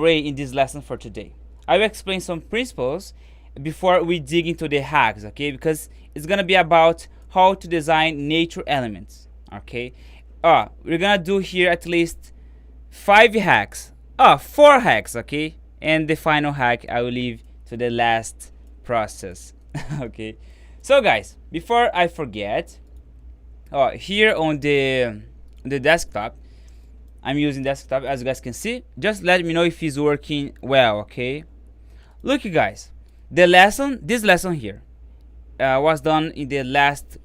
array in this lesson for today. I will explain some principles before we dig into the hacks, okay? Because it's gonna be about how to design nature elements, okay? We're gonna do here at least 5 hacks. 4 hacks, okay? And the final hack I will leave to the last process, okay? So guys, before I forget, here on the desktop, I'm using desktop as you guys can see. Just let me know if it's working well, okay? Look you guys, this lesson here was done in the last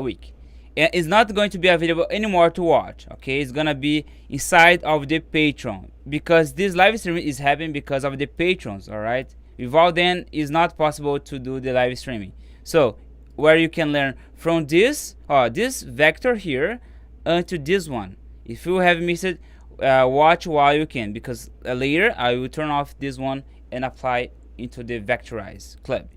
week. And it's not going to be available anymore to watch, okay? It's gonna be inside of the Patreon, because this live stream is happening because of the patrons, alright? Without them, it's not possible to do the live streaming. So, where you can learn from this vector here to this one. If you have missed it, watch while you can, because later I will turn off this one and apply into the Vectorize Club.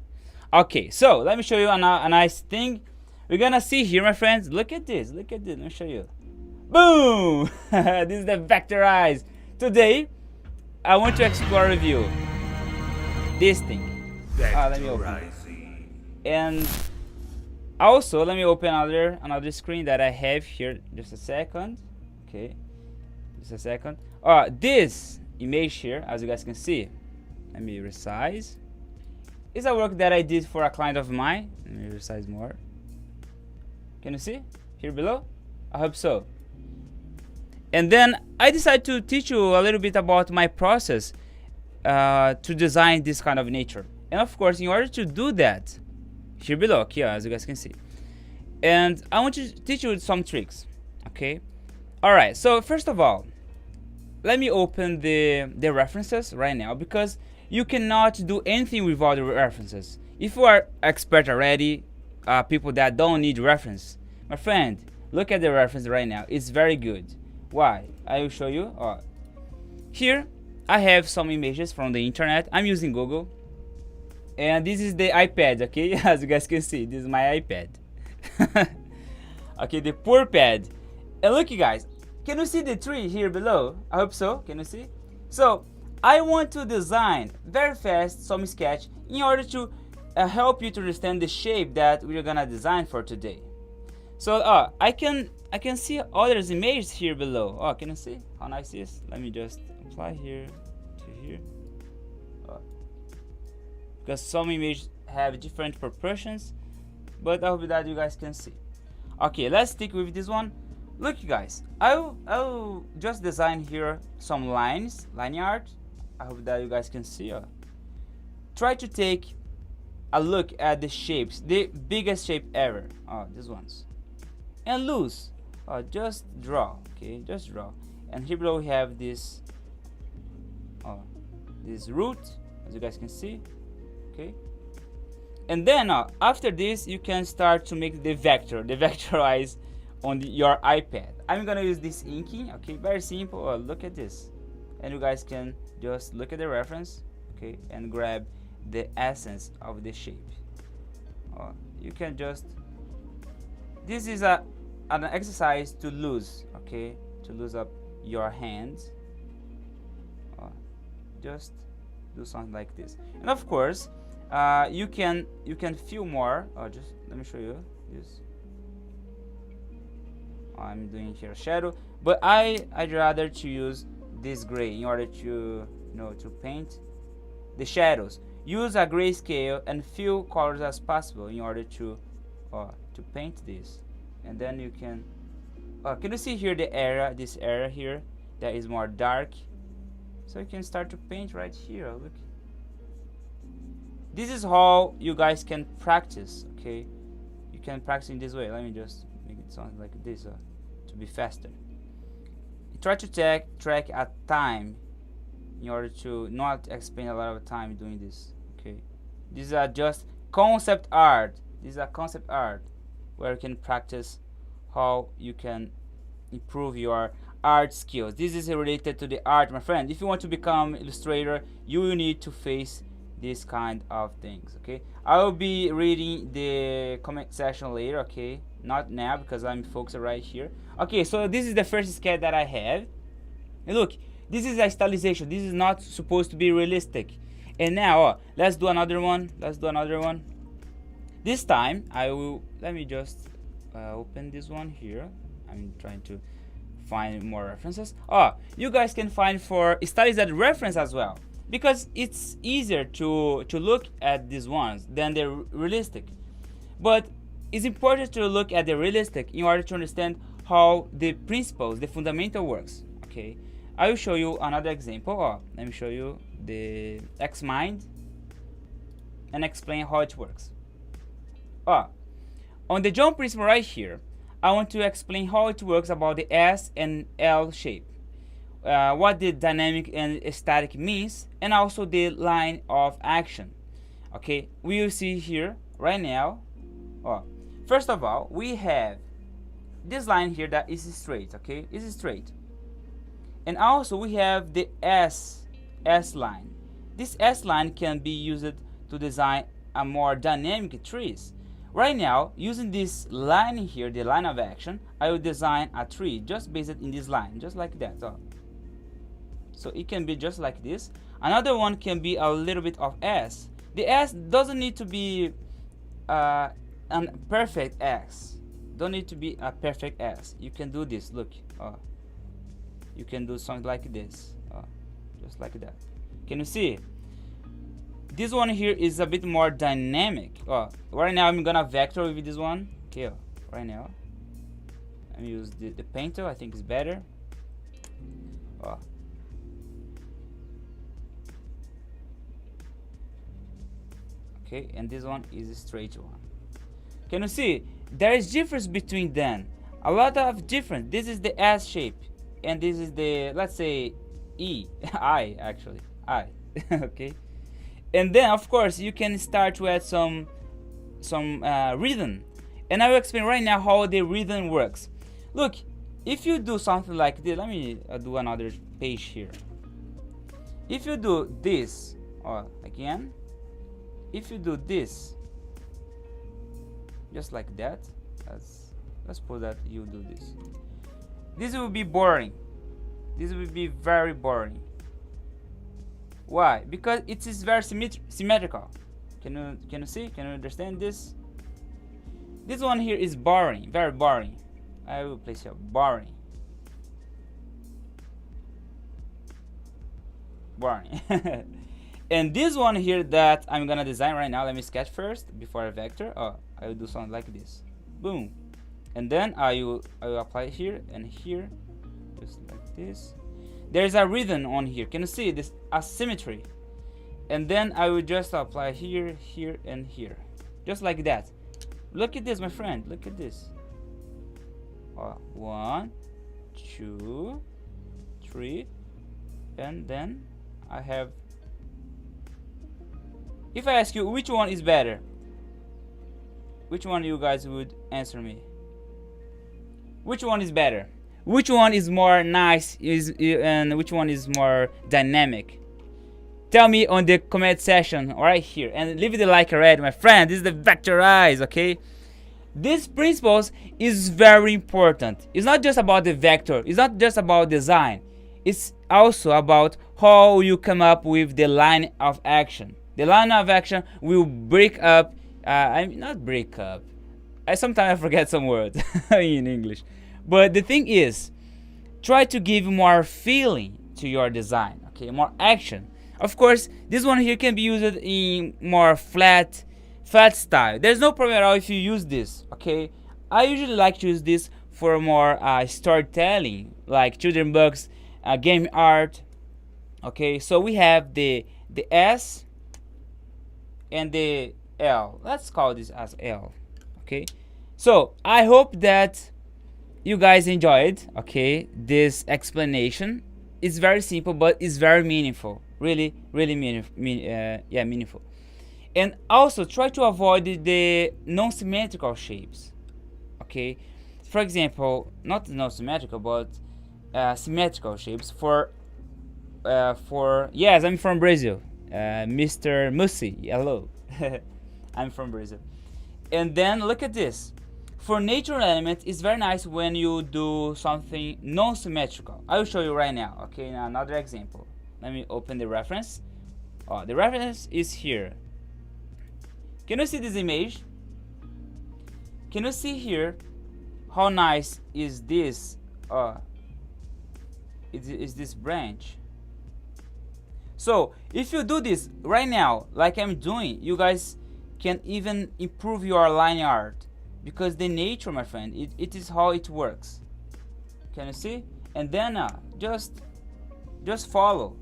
Okay, so let me show you a nice thing. We're gonna see here, my friends. Look at this. Look at this. Let me show you. Boom! This is the Vectorize. Today, I want to explore with you this thing. Let me open. And also, let me open another screen that I have here. Just a second. Okay. Just a second. This image here, as you guys can see, let me resize. It's a work that I did for a client of mine. Let me resize more. Can you see here below? I hope so. And then I decided to teach you a little bit about my process to design this kind of nature. And of course, in order to do that, here below, here, as you guys can see. And I want to teach you some tricks, okay? Alright, so first of all, let me open the references right now, because you cannot do anything without the references. If you are expert already, people that don't need reference, my friend, look at the reference right now. It's very good. Why? I will show you. Here I have some images from the internet. I'm using Google, and this is the iPad, okay? As you guys can see, this is my iPad. Okay, the poor pad. And look you guys, can you see the tree here below? I hope so. Can you see? So I want to design very fast some sketch in order to help you to understand the shape that we're gonna design for today. So I can see others images here below. Can you see how nice it is? Let me just apply here to here. Because some images have different proportions, but I hope that you guys can see. Okay, let's stick with this one. Look you guys, I'll just design here some lines, line art. I hope that you guys can see. Try to take a look at the shapes, the biggest shape ever. These ones. And loose. Just draw. Okay, just draw. And here below we have this root, as you guys can see. Okay. And then after this, you can start to make the vectorize on your iPad. I'm gonna use this inking. Okay, very simple. Look at this, and you guys can just look at the reference, okay, and grab the essence of the shape. You can just, this is an exercise to lose, okay, to lose up your hands. Just do something like this. And of course, you can feel more. Just let me show you this. I'm doing here shadow, but I'd rather to use this gray in order to to paint the shadows. Use a gray scale and few colors as possible in order to paint this. And then you can you see here the area, this area here that is more dark, so you can start to paint right here. Look, this is how you guys can practice. Okay, you can practice in this way. Let me just make it sound like this to be faster. Try to track a time in order to not expend a lot of time doing this. Okay, these are just concept art. This is a concept art where you can practice how you can improve your art skills. This is related to the art, my friend. If you want to become illustrator, you will need to face this kind of things. Okay, I will be reading the comment section later. Okay, not now because I'm focused right here. Okay, so this is the first sketch that I have. And look, This is a stylization. This is not supposed to be realistic. And now, let's do another one. Let's do another one. This time, I will, let me just open this one here. I'm trying to find more references. You guys can find for stylized reference as well, because it's easier to look at these ones than the realistic. But it's important to look at the realistic in order to understand how the principles, the fundamental works. Okay, I will show you another example. Let me show you the Xmind and explain how it works. On the jump principle right here, I want to explain how it works about the S and L shape, what the dynamic and static means, and also the line of action. Okay, we will see here right now. First of all, we have this line here that is straight. Okay, it's straight, and also we have the S line. This S line can be used to design a more dynamic trees. Right now, using this line here, the line of action, I will design a tree just based in this line, just like that. So it can be just like this. Another one can be a little bit of S. The S doesn't need to be a perfect S. Don't need to be a perfect S. You can do this. Look, you can do something like this, just like that. Can you see? This one here is a bit more dynamic. Right now I'm gonna vector with this one. Okay, right now I'm use the painter. I think it's better. Okay, and this one is a straight one. Can you see? There is difference between them. A lot of difference. This is the S shape, and this is the, let's say, I actually. Okay. And then, of course, you can start to add some rhythm, and I will explain right now how the rhythm works. Look, if you do something like this, let me do another page here. If you do this, again, if you do this, just like that, let's suppose that you do this will be boring. This will be very boring. Why? Because it is very symmetrical. Can you see? Can you understand this? This one here is boring, very boring. I will place here boring. And this one here that I'm gonna design right now, let me sketch first before I vector. I will do something like this. Boom. And then I will apply here and here, just like this. There's a rhythm on here. Can you see this asymmetry? And then I will just apply here, here, and here, just like that. Look at this, my friend. Look at this. 1, 2, 3, and then I have. If I ask you which one is better, which one you guys would answer me? Which one is better? Which one is more nice and which one is more dynamic? Tell me on the comment section right here, and leave the like already, my friend. This is the Vectorize, okay? These principles is very important. It's not just about the vector. It's not just about design. It's also about how you come up with the line of action. The line of action will break up. Not break up. Sometimes I forget some words in English. But the thing is, try to give more feeling to your design, okay? More action. Of course, this one here can be used in more flat style. There's no problem at all if you use this, okay? I usually like to use this for more storytelling, like children books, game art, okay? So we have the S and the L. Let's call this as L, okay? So I hope that you guys enjoyed, okay, this explanation. It's very simple, but it's very meaningful. Really meaningful. And also try to avoid the non-symmetrical shapes, okay? For example, not non-symmetrical, but symmetrical shapes. For yes, I'm from Brazil. Mr. Musi, hello. I'm from Brazil. And then look at this. For natural element, it's very nice when you do something non-symmetrical. I will show you right now. Okay, now another example. Let me open the reference. Oh, the reference is here. Can you see this image? Can you see here how nice is this? Is this branch? So if you do this right now, like I'm doing, you guys can even improve your line art, because the nature, my friend, it is how it works. Can you see? And then just follow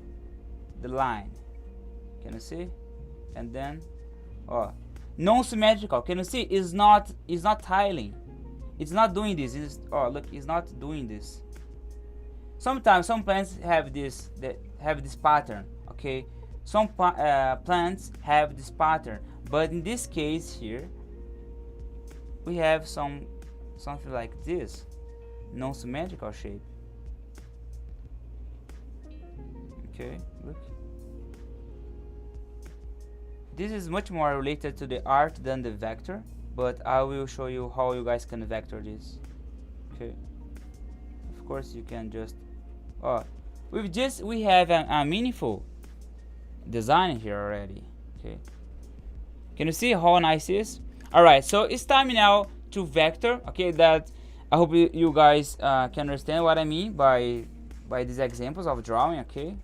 the line. Can you see? And then non-symmetrical. Can you see? It's not tiling. It's not doing this. Look, it's not doing this. Sometimes some plants have this pattern. Okay, some plants have this pattern, but in this case here, we have something like this, non-symmetrical shape. Okay, look. This is much more related to the art than the vector, but I will show you how you guys can vector this. Okay, of course you can just with this we have a meaningful design here already. Okay, can you see how nice it is? All right, so it's time now to vector. Okay, that I hope you guys can understand what I mean by these examples of drawing. Okay,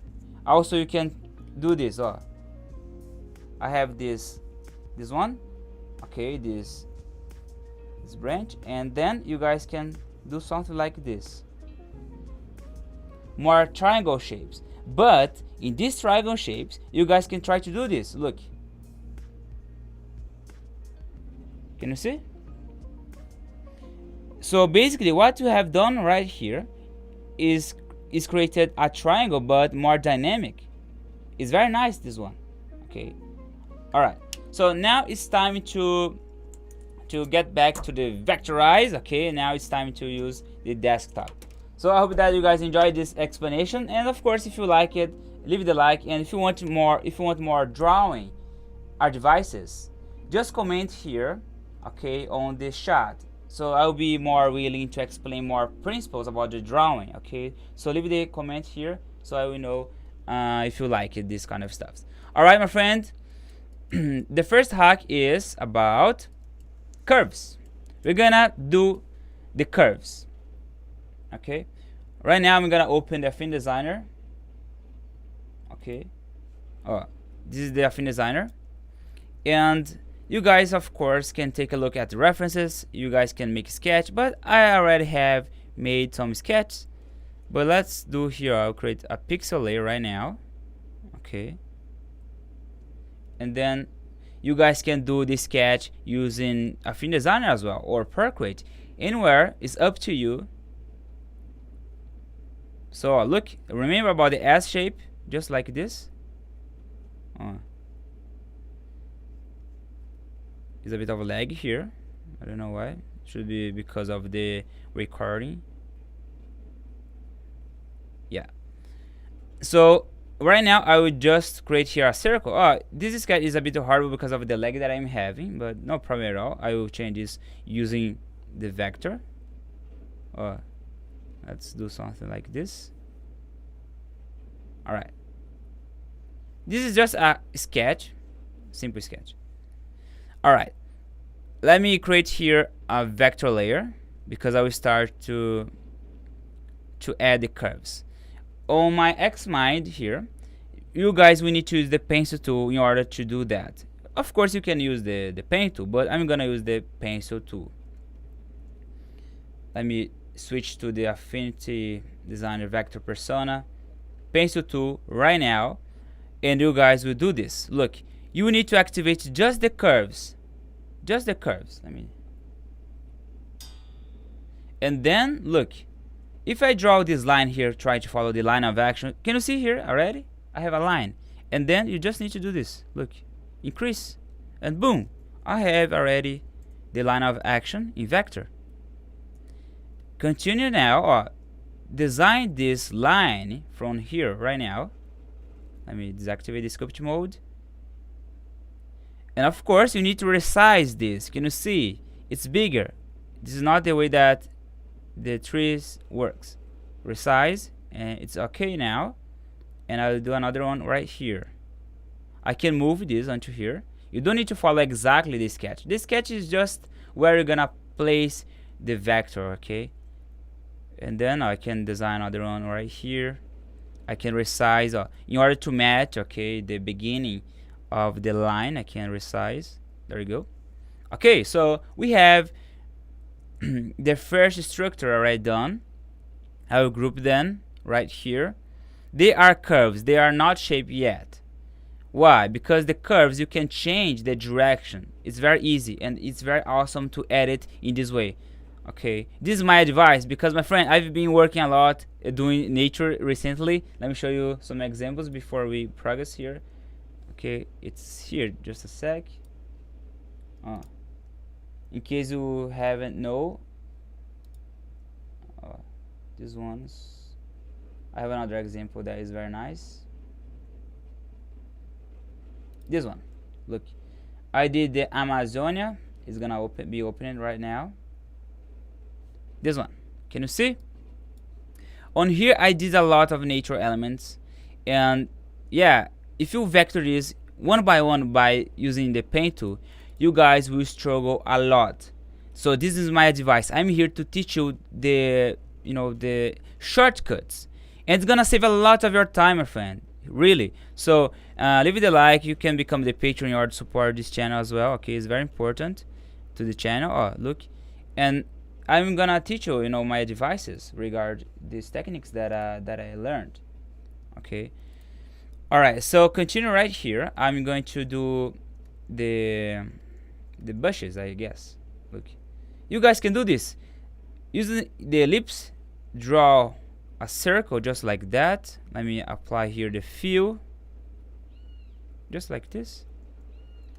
also you can do this. I have this one. Okay, this branch, and then you guys can do something like this, more triangle shapes. But in these triangle shapes, you guys can try to do this. Look, can you see? So basically what you have done right here is created a triangle, but more dynamic. It's very nice, this one. Okay, all right, so now it's time to get back to the Vectorize. Okay, now it's time to use the desktop. So I hope that you guys enjoyed this explanation, and of course if you like it, leave the like, and if you want more drawing advices, just comment here, okay, on this chat. So I'll be more willing to explain more principles about the drawing. Okay, so leave the comment here so I will know if you like it, this kind of stuff. All right, my friend. The first hack is about curves. We're gonna do the curves. Okay, right now I'm gonna open the Affinity Designer. Okay, this is the Affinity Designer, and you guys of course can take a look at the references. You guys can make a sketch, but I already have made some sketches. But let's do here, I'll create a pixel layer right now. Okay, and then you guys can do the sketch using Affinity Designer as well, or Procreate. Anywhere is up to you. So look, remember about the S shape, just like this. It's a bit of a lag here. I don't know why. Should be because of the recording. Yeah. So right now I will just create here a circle. This sketch is a bit horrible because of the lag that I'm having, but no problem at all. I will change this using the vector. Let's do something like this. All right. This is just a sketch, simple sketch. All right. Let me create here a vector layer because I will start to add the curves. On my Xmind here, you guys will need to use the pencil tool in order to do that. Of course, you can use the pen tool, but I'm gonna use the pencil tool. Let me switch to the Affinity Designer Vector Persona, pencil tool right now, and you guys will do this. Look, you need to activate just the curves. Just the curves. And then look, if I draw this line here, try to follow the line of action. Can you see here already? I have a line. And then you just need to do this. Look, increase, and boom, I have already the line of action in vector. Continue now, design this line from here right now. Let me deactivate the sculpt mode. And of course, you need to resize this. Can you see? It's bigger. This is not the way that the trees works. Resize, and it's okay now. And I'll do another one right here. I can move this onto here. You don't need to follow exactly the sketch. This sketch is just where you're gonna place the vector, okay? And then I can design another one right here. I can resize in order to match, okay, the beginning of the line. I can resize. There you go. Okay, so we have the first structure already done. I will group them right here. They are curves. They are not shaped yet. Why? Because the curves, you can change the direction. It's very easy, and it's very awesome to edit in this way. Okay, this is my advice, because my friend, I've been working a lot doing nature recently. Let me show you some examples before we progress here. Okay, it's here. Just a sec. In case you haven't know, these ones. I have another example that is very nice. This one. Look, I did the Amazonia. It's gonna be opening right now. This one. Can you see? On here, I did a lot of nature elements, and yeah, if you vector this one by one by using the paint tool, you guys will struggle a lot. So this is my advice. I'm here to teach you the the shortcuts, and it's gonna save a lot of your time, my friend, really. So leave it a like. You can become the patron in order to support this channel as well. Okay, it's very important to the channel. Look, and I'm gonna teach you my advices regarding these techniques that I learned. Okay, all right, so continue right here. I'm going to do the bushes, I guess. Look, you guys can do this using the ellipse. Draw a circle just like that. Let me apply here the fill, just like this.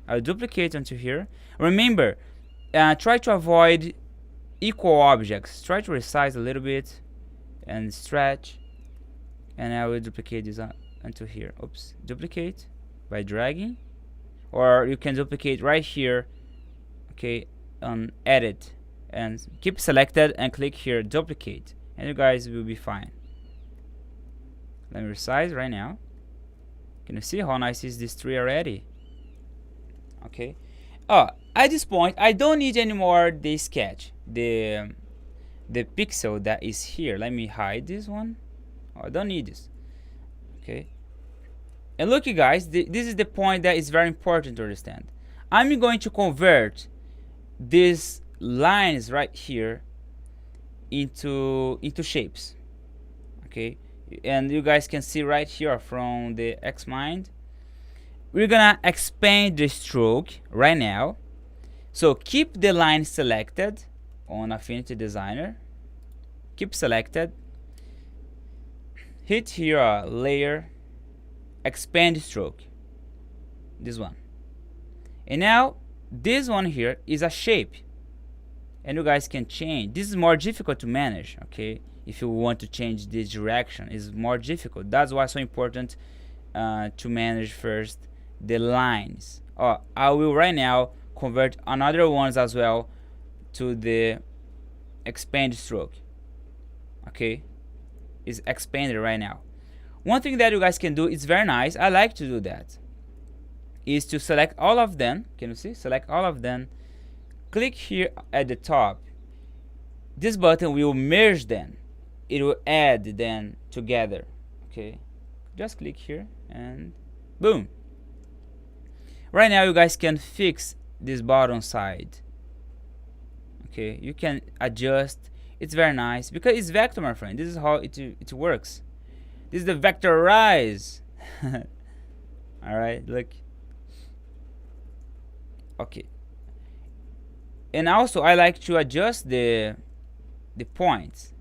I'll duplicate onto here. Remember, try to avoid equal objects. Try to resize a little bit and stretch, and I will duplicate this onto here. Oops, duplicate by dragging, or you can duplicate right here. Okay, on edit, and keep selected and click here duplicate, and you guys will be fine. Let me resize right now. Can you see how nice is this tree already? Okay. At this point, I don't need anymore the sketch, the pixel that is here. Let me hide this one. I don't need this. Okay. And look, you guys, this is the point that is very important to understand. I'm going to convert these lines right here into shapes. Okay, and you guys can see right here from the Xmind, we're gonna expand the stroke right now. So keep the line selected on Affinity Designer, keep selected, hit here layer, expand stroke, this one, and now this one here is a shape, and you guys can change. This is more difficult to manage. Okay, if you want to change this direction, it's more difficult. That's why it's so important to manage first the lines. I will right now convert another ones as well to the expand stroke. Okay, it's expanded right now. One thing that you guys can do is very nice, I like to do that, is to select all of them. Can you see? Select all of them, click here at the top. This button will merge them, it will add them together. Okay, just click here and boom. Right now you guys can fix this bottom side. Okay, you can adjust. It's very nice because it's vector, my friend. This is how it works. This is the vectorize. All right, look. Okay, and also I like to adjust the points.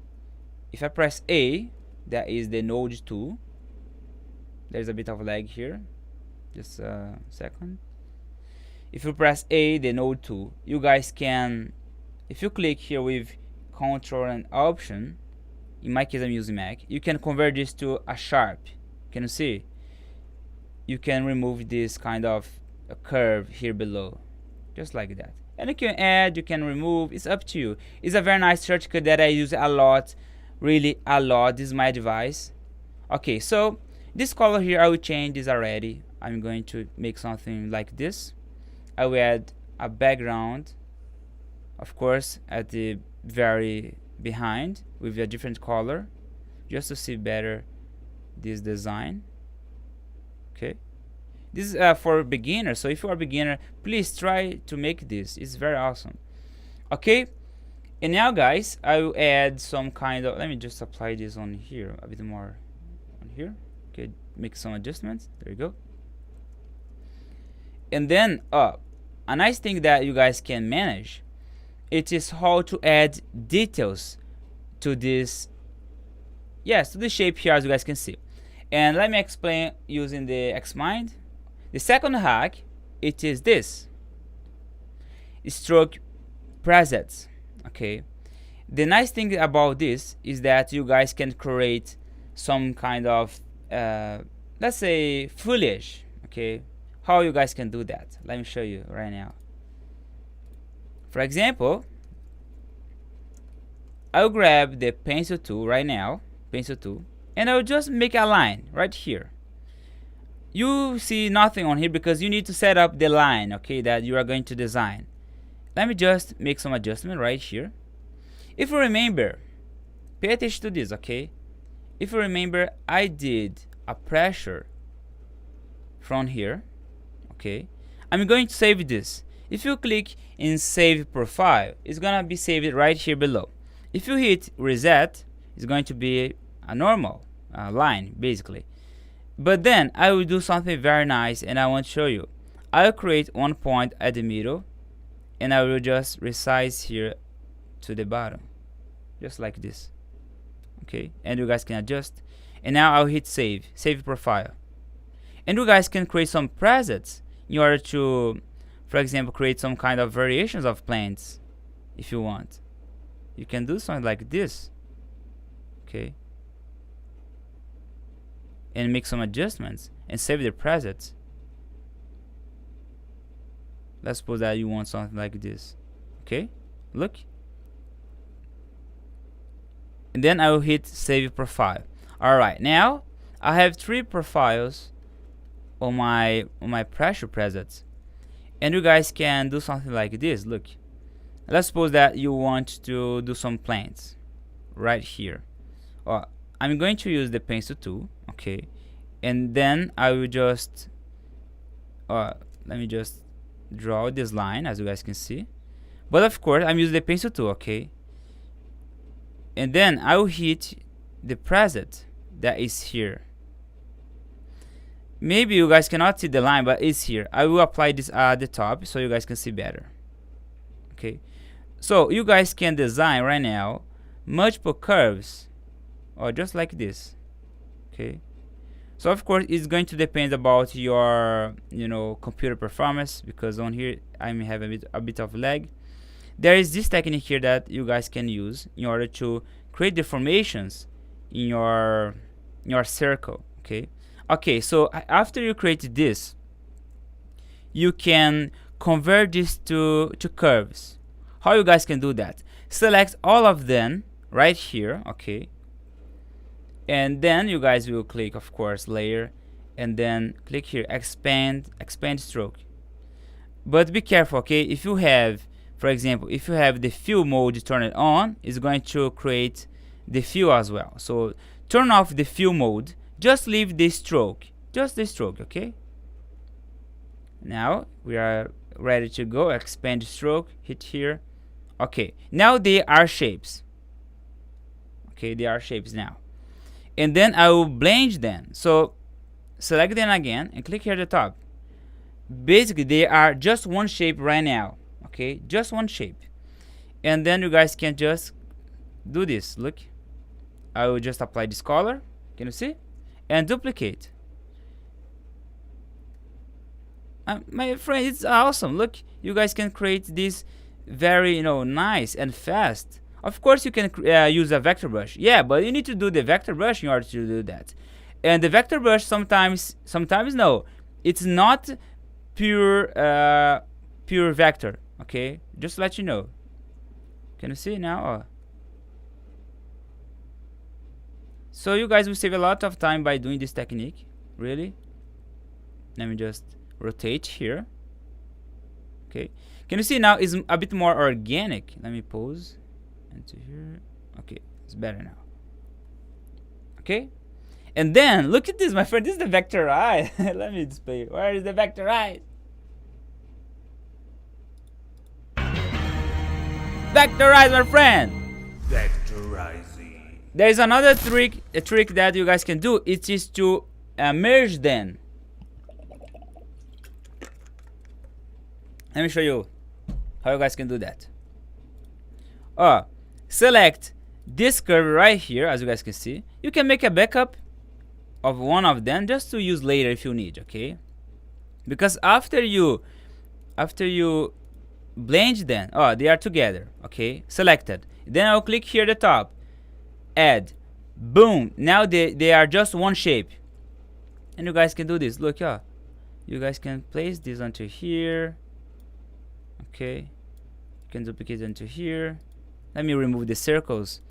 If I press A, that is the node 2. There's a bit of lag here, just a second. If you press A, the node 2, you guys can, if you click here with Control and Option, in my case I'm using Mac, you can convert this to a sharp. Can you see? You can remove this kind of a curve here below, just like that. And you can add, you can remove, it's up to you. It's a very nice shortcut that I use a lot, really a lot. This is my advice. Okay, so this color here, I will change this already. I'm going to make something like this. I will add a background, of course, at the very behind with a different color, just to see better this design. Okay, this is for beginners, so if you are a beginner, please try to make this. It's very awesome. Okay, and now guys, I will add some kind of, let me just apply this on here a bit more on here. Okay, make some adjustments. There you go. And then a nice thing that you guys can manage, it is how to add details to this, yes, to the shape here, as you guys can see. And let me explain using the Xmind. The second hack, it is this stroke presets. Okay, the nice thing about this is that you guys can create some kind of let's say foliage. Okay, how you guys can do that, let me show you right now. For example, I'll grab the pencil tool right now, pencil tool, and I'll just make a line right here. You see nothing on here because you need to set up the line, okay, that you are going to design. Let me just make some adjustment right here. If you remember, pay attention to this, okay? If you remember, I did a pressure from here, okay? I'm going to save this. If you click in save profile, it's gonna be saved right here below. If you hit reset, it's going to be a normal line basically. But then I will do something very nice, and I want to show you. I'll create one point at the middle, and I will just resize here to the bottom, just like this. Okay, and you guys can adjust. And now I'll hit save profile. And you guys can create some presets in order to, for example, create some kind of variations of plants if you want. You can do something like this. Okay, and make some adjustments and save the presets. Let's suppose that you want something like this. Okay, look. And then I will hit save profile. Alright, now I have 3 profiles on my pressure presets. And you guys can do something like this. Look, let's suppose that you want to do some plants right here. I'm going to use the pencil tool, okay, and then I will just let me just draw this line, as you guys can see. But of course I'm using the pencil tool, okay, and then I will hit the preset that is here. Maybe you guys cannot see the line, but it's here. I will apply this at the top so you guys can see better. Okay, so you guys can design right now multiple curves, or just like this. Okay, so of course it's going to depend about your computer performance, because on here I may have a bit of lag. There is this technique here that you guys can use in order to create deformations in your circle. Okay, so after you create this, you can convert this to curves. How you guys can do that? Select all of them right here, okay, and then you guys will click, of course, layer, and then click here, expand stroke. But be careful, okay? If you have, for example, if you have the fill mode turned on, it's going to create the fill as well. So turn off the fill mode, just leave the stroke, just the stroke, okay? Now we are ready to go. Expand stroke, hit here. Okay, now they are shapes. Okay, they are shapes now. And then I will blend them. So select them again and click here at the top. Basically they are just one shape right now. Okay, just one shape. And then you guys can just do this. Look, I will just apply this color, can you see, and duplicate. My friend, it's awesome. Look, you guys can create this very nice and fast. Of course you can use a vector brush, yeah, but you need to do the vector brush in order to do that. And the vector brush sometimes no, it's not pure vector. Okay, just to let you know. Can you see now? So you guys will save a lot of time by doing this technique. Really. Let me just rotate here. Okay, can you see now it's a bit more organic? Let me pause into here. Okay, it's better now. Okay, and then look at this, my friend. This is the Vectorize. Let me display. Where is the Vectorize? Vectorize, my friend. Vectorizing. There is another trick that you guys can do. It is to merge them. Let me show you how you guys can do that. Select this curve right here, as you guys can see. You can make a backup of one of them just to use later if you need, okay? Because after you blend them, they are together, okay? Selected. Then I'll click here at the top, add, boom. Now they are just one shape, and you guys can do this. Look, you guys can place this onto here. Okay, you can duplicate into here. Let me remove the circles.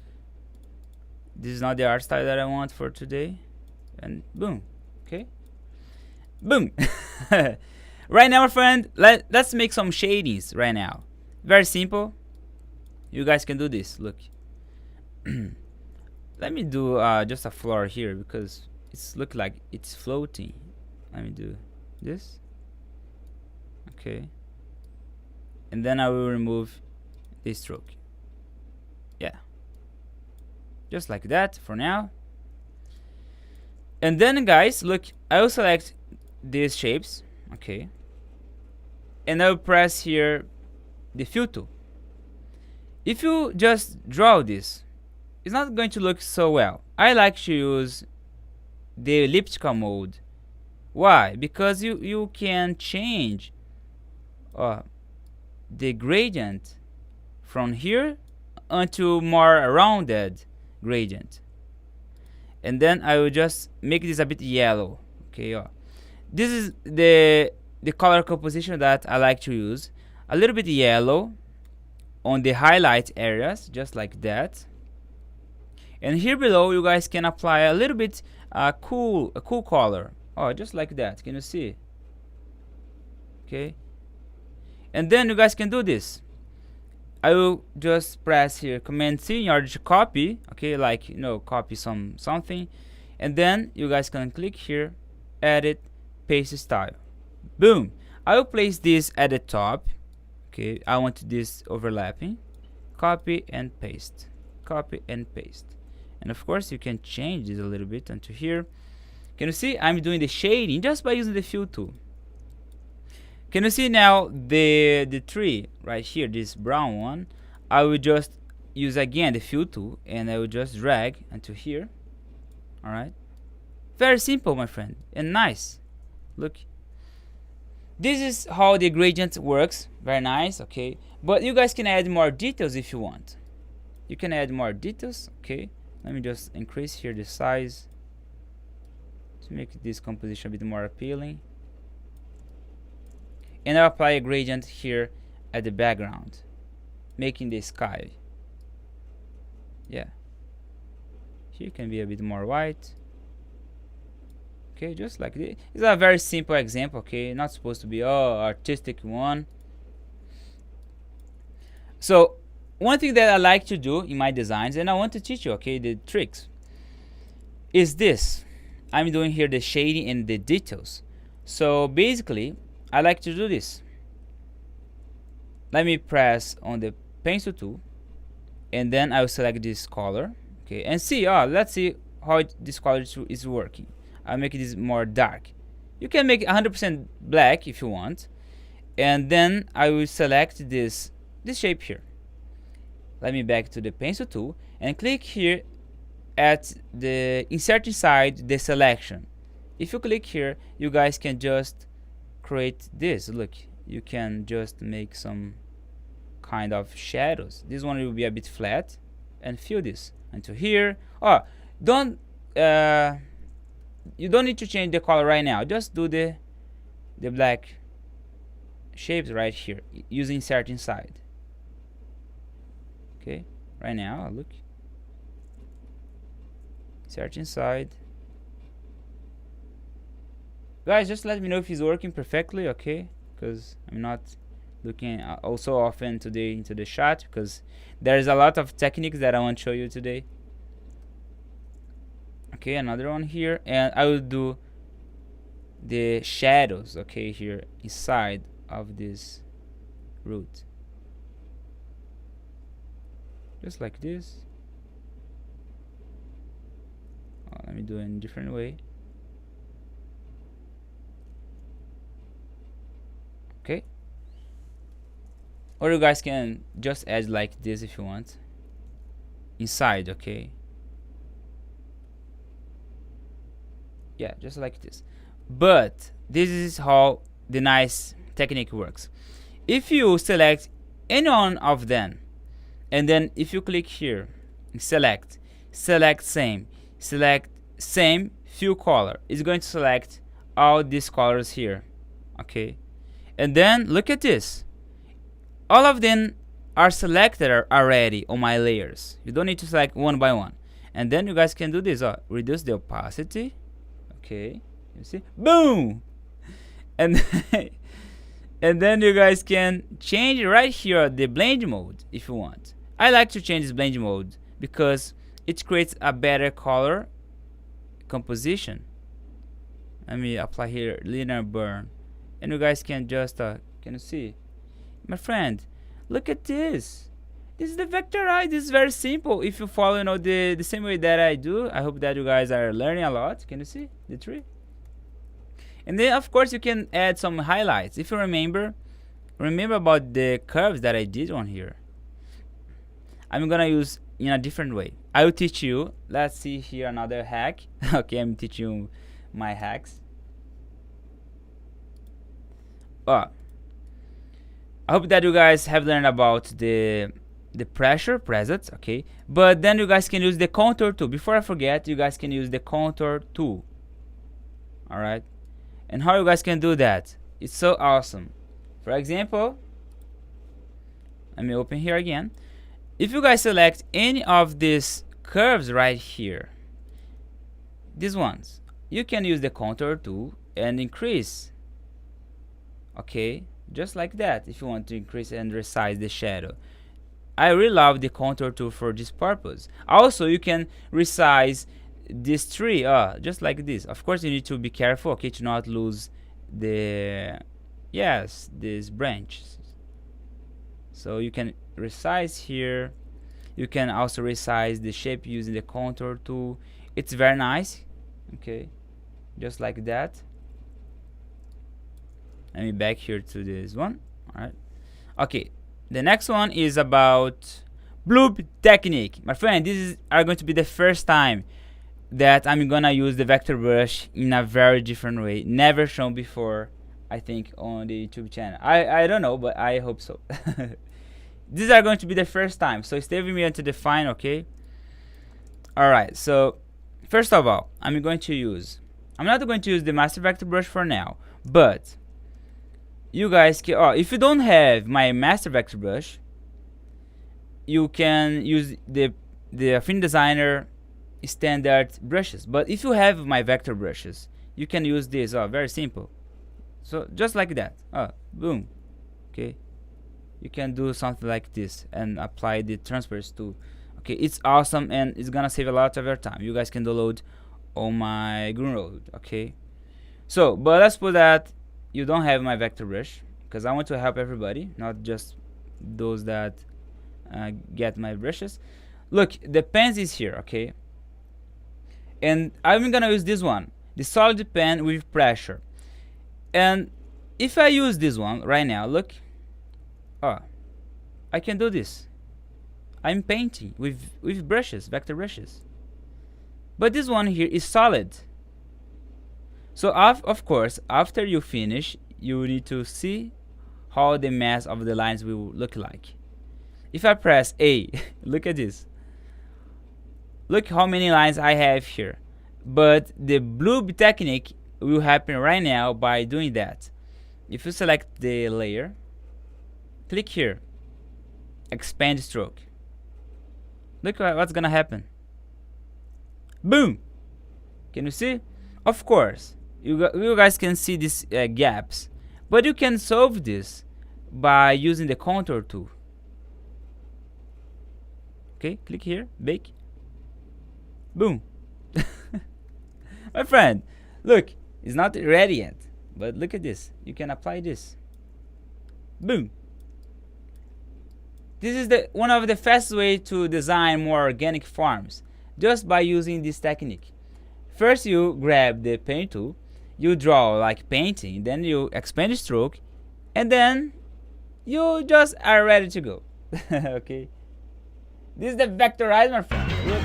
This is not the art style that I want for today. And boom. Okay, boom. Right now, my friend, let's make some shadings right now. Very simple. You guys can do this. Look. Let me do just a floor here because it's look like it's floating. Let me do this. Okay. And then I will remove this stroke. Yeah. Just like that for now. And then, guys, look, I will select these shapes. Okay. And I will press here the fill tool. If you just draw this, it's not going to look so well. I like to use the elliptical mode. Why? Because you can change the gradient from here onto more rounded gradient. And then I will just make this a bit yellow. Okay, this is the color composition that I like to use. A little bit yellow on the highlight areas, just like that. And here below, you guys can apply a little bit a cool color. Just like that. Can you see? Okay. And then you guys can do this. I will just press here Command C in order to copy. Okay, like copy something. And then you guys can click here, edit, paste style. Boom. I will place this at the top. Okay, I want this overlapping. Copy and paste. Copy and paste. And of course you can change this a little bit onto here. Can you see I'm doing the shading just by using the fill tool? Can you see now the tree right here, this brown one? I will just use again the fill tool and I will just drag into here. Alright. Very simple, my friend, and nice. Look. This is how the gradient works. Very nice, okay. But you guys can add more details if you want. You can add more details, okay. Let me just increase here the size to make this composition a bit more appealing. And I'll apply a gradient here at the background, making the sky. Yeah. Here can be a bit more white. Okay, just like this. It's a very simple example, okay? Not supposed to be artistic one. So, one thing that I like to do in my designs, and I want to teach you, okay, the tricks, is this. I'm doing here the shading and the details. So, basically, I like to do this. Let me press on the pencil tool, and then I will select this color, okay, and see. Let's see how this color is working. I'll make this more dark. You can make 100% black if you want, and then I will select this shape here. Let me back to the pencil tool and click here at the insert inside the selection. If you click here, you guys can just create this. Look, you can just make some kind of shadows. This one will be a bit flat, and fill this into here. You don't need to change the color right now. Just do the black shapes right here using insert inside. Okay, right now look, insert inside. Guys, just let me know if it's working perfectly, okay? Because I'm not looking also often today into the shot, because there's a lot of techniques that I want to show you today. Okay, another one here, and I will do the shadows, okay, here inside of this root, just like this. Let me do it in a different way. Okay, or you guys can just add like this if you want inside. Okay, yeah, just like this. But this is how the nice technique works. If you select any one of them, and then if you click here, select same, select same fill color, it's going to select all these colors here. Okay, and then look at this, all of them are selected already on my layers. You don't need to select one by one. And then you guys can do this, reduce the opacity. Okay, you see, boom. And and then you guys can change right here the blend mode if you want. I like to change this blend mode because it creates a better color composition. Let me apply here linear burn, and you guys can just can you see, my friend, look at this. This is the Vectorize. This is very simple if you follow, you know, the same way that I do. I hope that you guys are learning a lot. Can you see the tree? And then of course you can add some highlights. If you remember about the curves that I did on here, I'm gonna use in a different way. I will teach you. Let's see here another hack. Okay, I'm teaching you my hacks. I hope that you guys have learned about the pressure presets, okay? But then you guys can use the contour tool. Before I forget, you guys can use the contour tool. All right, and how you guys can do that? It's so awesome. For example, let me open here again. If you guys select any of these curves right here, these ones, you can use the contour tool and increase. Okay, just like that. If you want to increase and resize the shadow, I really love the contour tool for this purpose. Also, you can resize this tree, just like this. Of course, you need to be careful, okay, to not lose the these branches. So you can resize here. You can also resize the shape using the contour tool. It's very nice. Okay, just like that. Let me back here to this one. All right. Okay. The next one is about bloop technique. My friend, this are going to be the first time that I'm gonna use the vector brush in a very different way. Never shown before, I think, on the YouTube channel. I don't know, but I hope so. These are going to be the first time, so stay with me until the final, okay? Alright, so first of all, I'm not going to use the master vector brush for now, but you guys can, if you don't have my master vector brush, you can use the Affinity Designer standard brushes. But if you have my vector brushes, you can use this. Very simple. So just like that. Boom. Okay. You can do something like this and apply the transfers tool. Okay, it's awesome and it's gonna save a lot of your time. You guys can download on my Gumroad. Okay. So, but let's put that you don't have my vector brush, because I want to help everybody, not just those that get my brushes. Look, the pens is here, okay? And I'm gonna use this one, the solid pen with pressure. And if I use this one right now, look, I can do this. I'm painting with brushes, vector brushes. But this one here is solid. So of course, after you finish, you need to see how the mass of the lines will look like. If I press A, look at this. Look how many lines I have here. But the bloop technique will happen right now by doing that. if you select the layer, click here, expand stroke. Look what's gonna happen. Boom! Can you see? Of course, you guys can see these gaps, but you can solve this by using the contour tool. Okay, click here, bake. Boom! My friend, look, it's not ready yet, but look at this. You can apply this. Boom! This is one of the fastest way to design more organic farms, just by using this technique. First, you grab the paint tool, you draw like painting, then you expand stroke, and then you just are ready to go. Okay. This is the Vectorize, my friend. Look.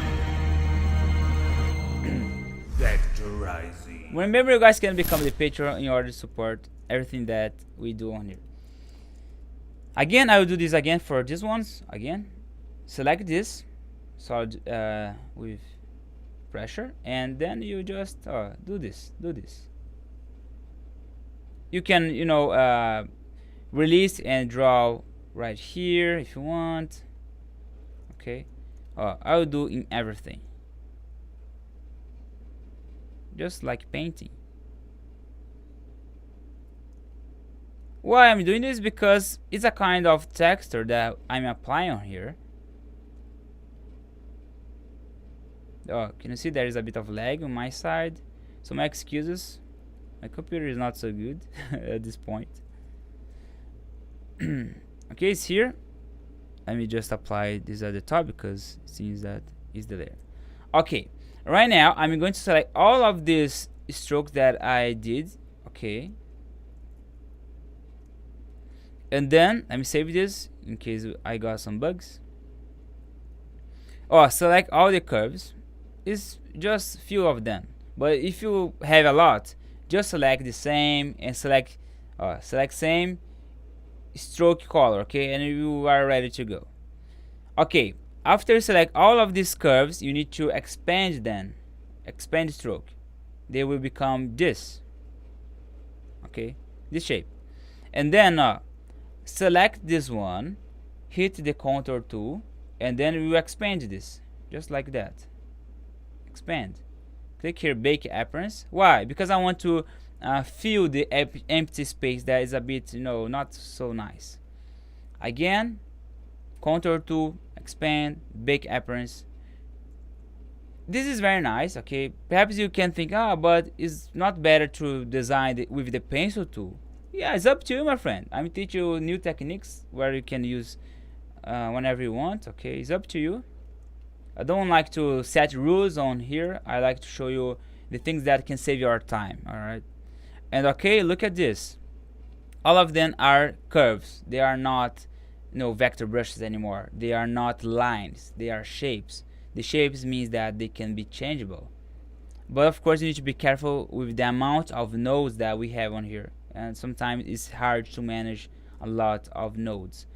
Vectorizing. Remember, you guys can become the Patreon in order to support everything that we do on here. Again, I will do this again for these ones. Again, select this solid with pressure, and then you just do this. You can, release and draw right here if you want. Okay, I will do in everything, just like painting. Why I'm doing this? Because it's a kind of texture that I'm applying on here. Oh, can you see there is a bit of lag on my side? So my excuses. My computer is not so good at this point. Okay, it's here. Let me just apply this at the top because it seems that is the layer. Okay, right now I'm going to select all of these strokes that I did. Okay. And then let me save this in case I got some bugs. Select all the curves. It's just few of them, but if you have a lot, just select the same and select same stroke color. Okay, and you are ready to go. Okay, after you select all of these curves, you need to expand them. Expand stroke. They will become this. Okay, this shape. And then select this one, hit the contour tool, and then we will expand this, just like that. Expand. Click here, bake appearance. Why? Because I want to fill the empty space that is a bit, not so nice. Again, contour tool, expand, bake appearance. This is very nice. Okay, perhaps you can think, but it's not better to design with the pencil tool. Yeah, it's up to you, my friend. I'm teaching you new techniques where you can use whenever you want. Okay, it's up to you. I don't like to set rules on here. I like to show you the things that can save your time. All right. And okay, look at this. All of them are curves. They are not, vector brushes anymore. They are not lines. They are shapes. The shapes means that they can be changeable. But of course, you need to be careful with the amount of nodes that we have on here. And sometimes it's hard to manage a lot of nodes.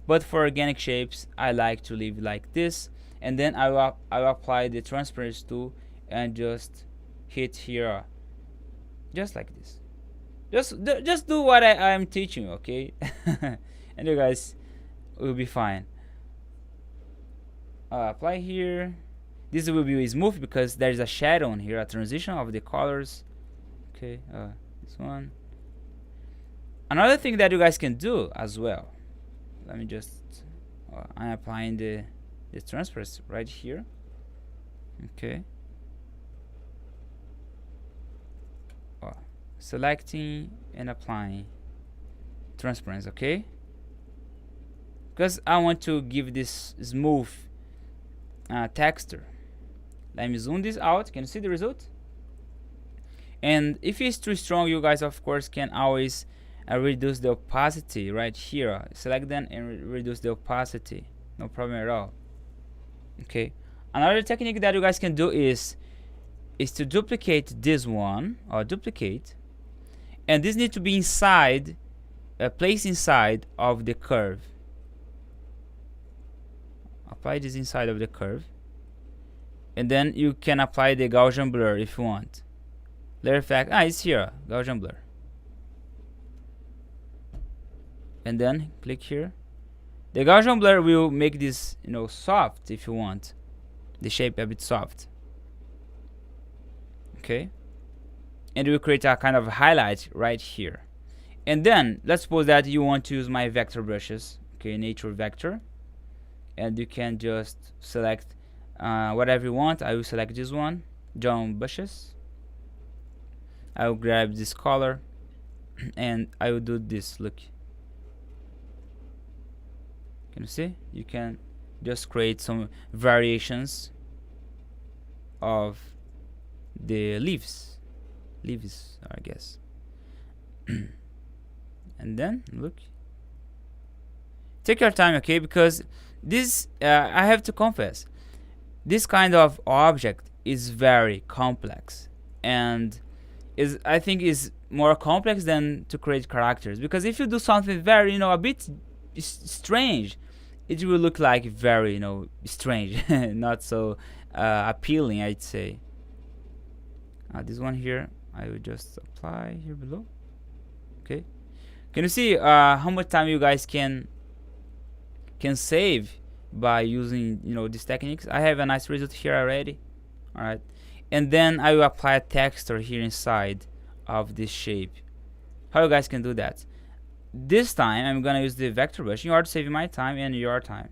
But for organic shapes, I like to leave like this. And then I will apply the transparency tool and just hit here, just like this. Just do what I'm teaching you, okay? And you guys will be fine. Apply here. This will be smooth because there is a shadow on here, a transition of the colors. Okay, this one. Another thing that you guys can do as well. Let me just. I'm applying the transparency right here. Okay. Selecting and applying transparency. Okay. Because I want to give this smooth texture. Let me zoom this out. Can you see the result? And if it's too strong, you guys of course can always reduce the opacity right here. Select them and reduce the opacity. No problem at all. Okay. Another technique that you guys can do is to duplicate this one, or duplicate, and this needs to be inside, placed inside of the curve. Apply this inside of the curve, and then you can apply the Gaussian blur if you want. Layer effect, it's here, Gaussian blur. and then click here. The Gaussian blur will make this, soft if you want the shape a bit soft. Okay, and it will create a kind of highlight right here. And then let's suppose that you want to use my vector brushes, okay, nature vector, and you can just select whatever you want. I will select this one, John Bushes. I will grab this color and I will do this. Look, can you see? You can just create some variations of the leaves, I guess. And then look, take your time, okay, because this I have to confess, this kind of object is very complex, and I think is more complex than to create characters, because if you do something very a bit strange, it will look like very strange, not so appealing, I'd say. This one here, I will just apply here below. Okay, can you see how much time you guys can save by using these techniques? I have a nice result here already. All right, and then I will apply a texture here inside of this shape. How you guys can do that? This time I'm gonna use the vector brush in order to save my time and your time.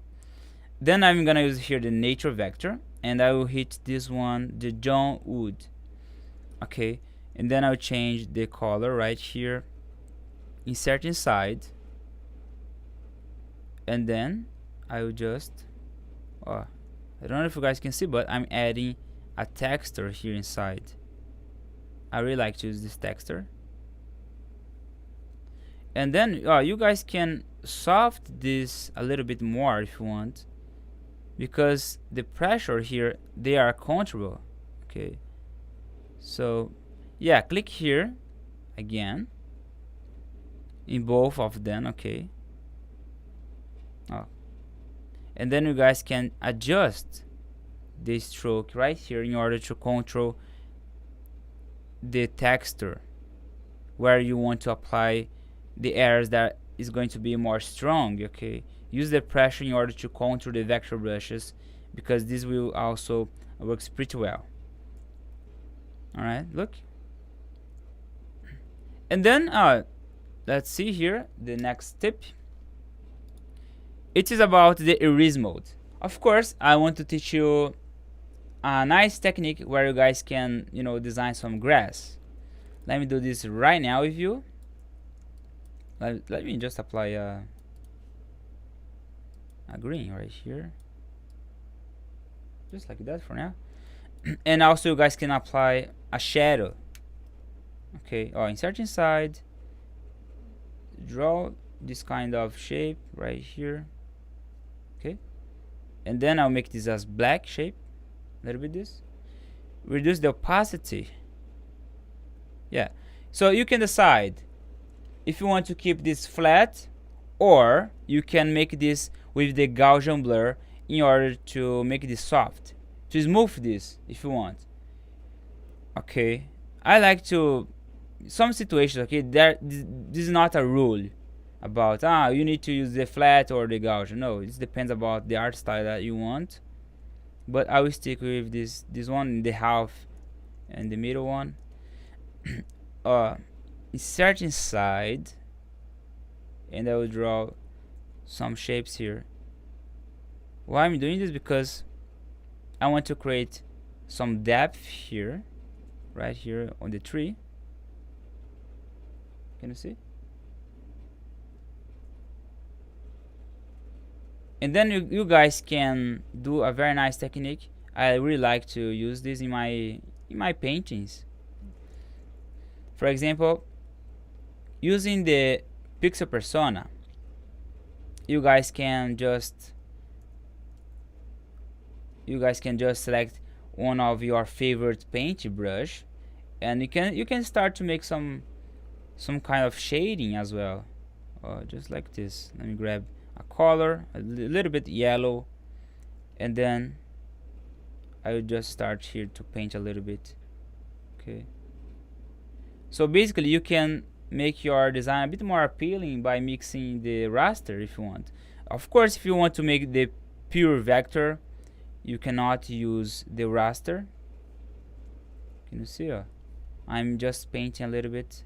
Then I'm gonna use here the nature vector, and I will hit this one, the John Wood. Okay, and then I'll change the color right here, insert inside, and then I will just I don't know if you guys can see, but I'm adding a texture here inside. I really like to use this texture. And then you guys can soft this a little bit more if you want, because the pressure here, they are controllable. Okay, so yeah, click here again in both of them. Okay, and then you guys can adjust the stroke right here in order to control the texture where you want to apply the areas that is going to be more strong. Okay, use the pressure in order to control the vector brushes, because this will also works pretty well. All right, look, and then let's see here the next tip. It is about the erase mode. Of course, I want to teach you a nice technique where you guys can design some grass. Let me do this right now with you. Let me just apply a green right here, just like that for now. And also you guys can apply a shadow. Okay, insert inside, draw this kind of shape right here. Okay, and then I'll make this as black shape, a little bit this, reduce the opacity. Yeah, so you can decide if you want to keep this flat, or you can make this with the Gaussian blur in order to make this soft, to smooth this if you want. Okay, I like to some situations. Okay, this is not a rule about you need to use the flat or the Gaussian. No, it depends about the art style that you want, but I will stick with this one, the half and the middle one. Insert inside, and I will draw some shapes here. Why I'm doing this? Because I want to create some depth here, right here on the tree. Can you see? And then you guys can do a very nice technique. I really like to use this in my paintings. For example, using the pixel persona, you guys can just select one of your favorite paint brush, and you can start to make some kind of shading as well, just like this. Let me grab a color, a little bit yellow, and then I will just start here to paint a little bit. Okay, so basically you can make your design a bit more appealing by mixing the raster if you want. Of course, if you want to make the pure vector, you cannot use the raster. Can you see? I'm just painting a little bit.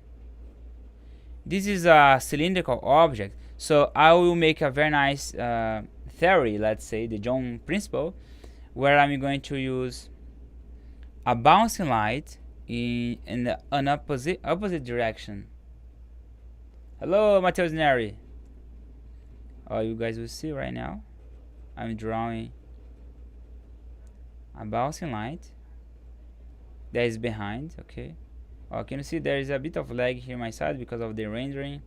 This is a cylindrical object, so I will make a very nice theory, let's say the John principle, where I'm going to use a bouncing light in an opposite direction. Hello, Matheus Neri. Oh, you guys will see right now. I'm drawing a bouncing light that is behind. Okay. Oh, can you see there is a bit of lag here on my side because of the rendering?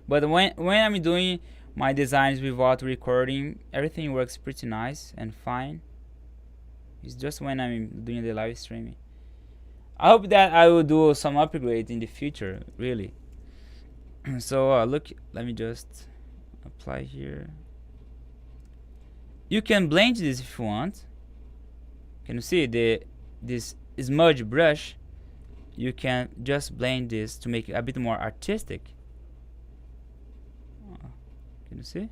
But when I'm doing my designs without recording, everything works pretty nice and fine. It's just when I'm doing the live streaming. I hope that I will do some upgrade in the future, really. So look, let me just apply here. You can blend this if you want. Can you see this smudge brush? You can just blend this to make it a bit more artistic. Can you see?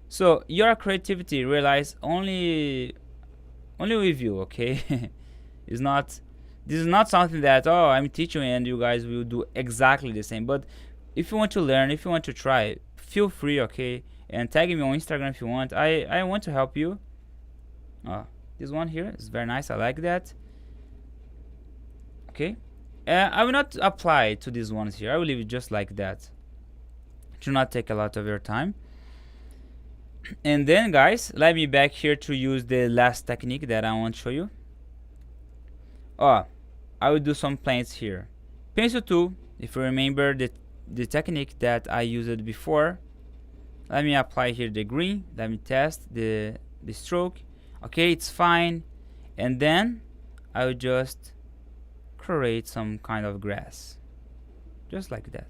So your creativity relies only with you, okay? It's not, this is not something that, oh, I'm teaching and you guys will do exactly the same. But if you want to learn, if you want to try, feel free, okay? And tag me on Instagram if you want. I want to help you. This one here is very nice. I like that. Okay. I will not apply to these ones here. I will leave it just like that. It should not take a lot of your time. And then, guys, let me back here to use the last technique that I want to show you. I will do some plants here. Pencil tool. If you remember the technique that I used before, let me apply here the green. Let me test the stroke. Okay, it's fine. And then I will just create some kind of grass, just like that.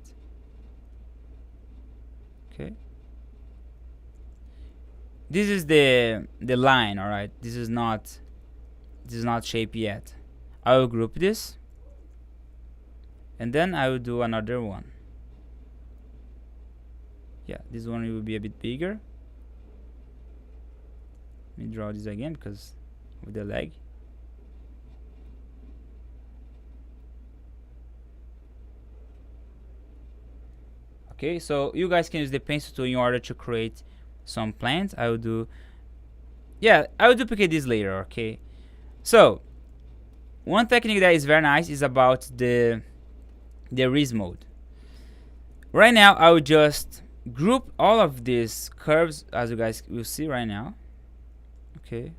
Okay. This is the line, all right. This is not shape yet. I will group this, and then I will do another one. Yeah, this one will be a bit bigger. Let me draw this again because of the lag. Okay, so you guys can use the pencil tool in order to create some plants. I will duplicate this later. Okay, so one technique that is very nice is about the erase mode. Right now I will just group all of these curves, as you guys will see right now. Okay,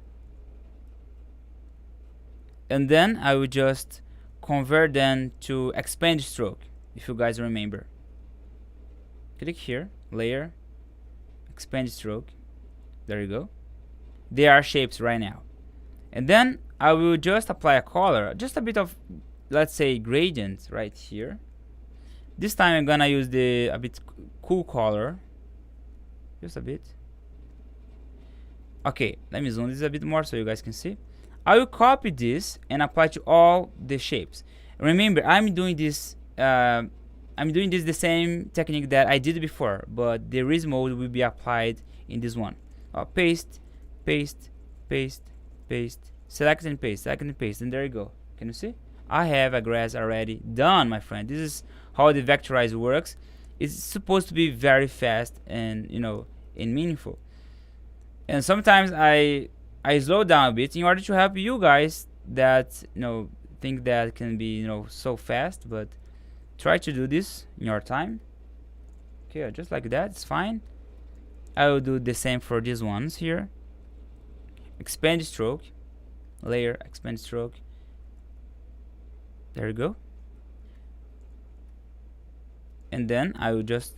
and then I will just convert them to expand stroke, if you guys remember. Click here, layer, expand stroke. There you go. They are shapes right now. And then I will just apply a color, just a bit of, let's say, gradient right here. This time I'm gonna use a bit cool color, just a bit. Okay, let me zoom this a bit more so you guys can see. I will copy this and apply to all the shapes. Remember, I'm doing this the same technique that I did before, but the erase mode will be applied in this one. Paste, paste, paste, paste, select and paste, and there you go. Can you see? I have a grass already done, my friend. This is how the Vectorize works. It's supposed to be very fast and, you know, and meaningful. And sometimes I slow down a bit in order to help you guys that, you know, think that can be, you know, so fast, but try to do this in your time. Okay, just like that, it's fine. I will do the same for these ones here. Expand stroke, layer, expand stroke. There you go. And then I will just,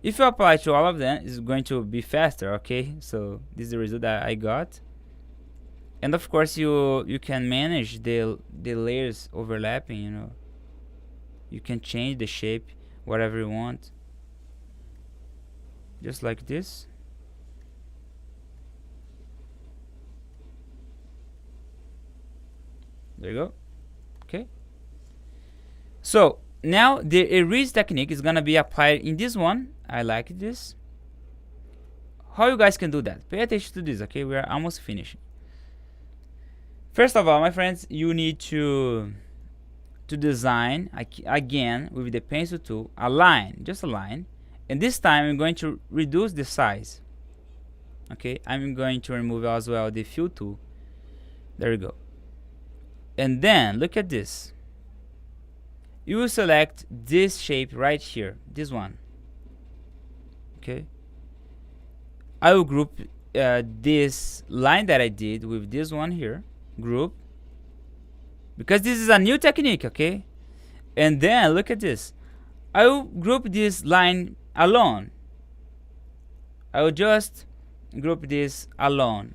if you apply to all of them, it's going to be faster. Okay, so this is the result that I got. And of course you can manage the layers overlapping, you know. You can change the shape whatever you want, just like this. There you go. So now the erase technique is gonna be applied in this one. I like this. How you guys can do that? Pay attention to this, okay? We are almost finished. First of all, my friends, you need to design again with the pencil tool a line, just a line, and this time I'm going to reduce the size. Okay, I'm going to remove as well the fill tool. There we go. And then look at this. You will select this shape right here, this one. Okay, I will group this line that I did with this one here, group, because this is a new technique, okay? And then look at this. I will group this line alone. I will just group this alone.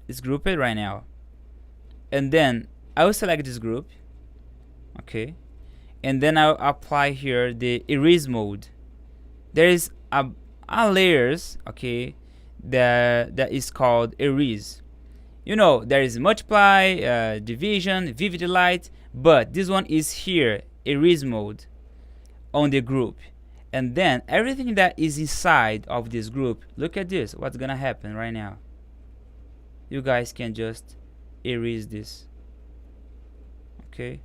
It's grouped right now. And then I will select this group, okay? And then I'll apply here the erase mode. There is a layers, okay, that is called erase. You know, there is multiply, division, vivid light, but this one is here, erase mode, on the group. And then everything that is inside of this group, look at this, what's gonna happen right now. You guys can just erase this. Okay,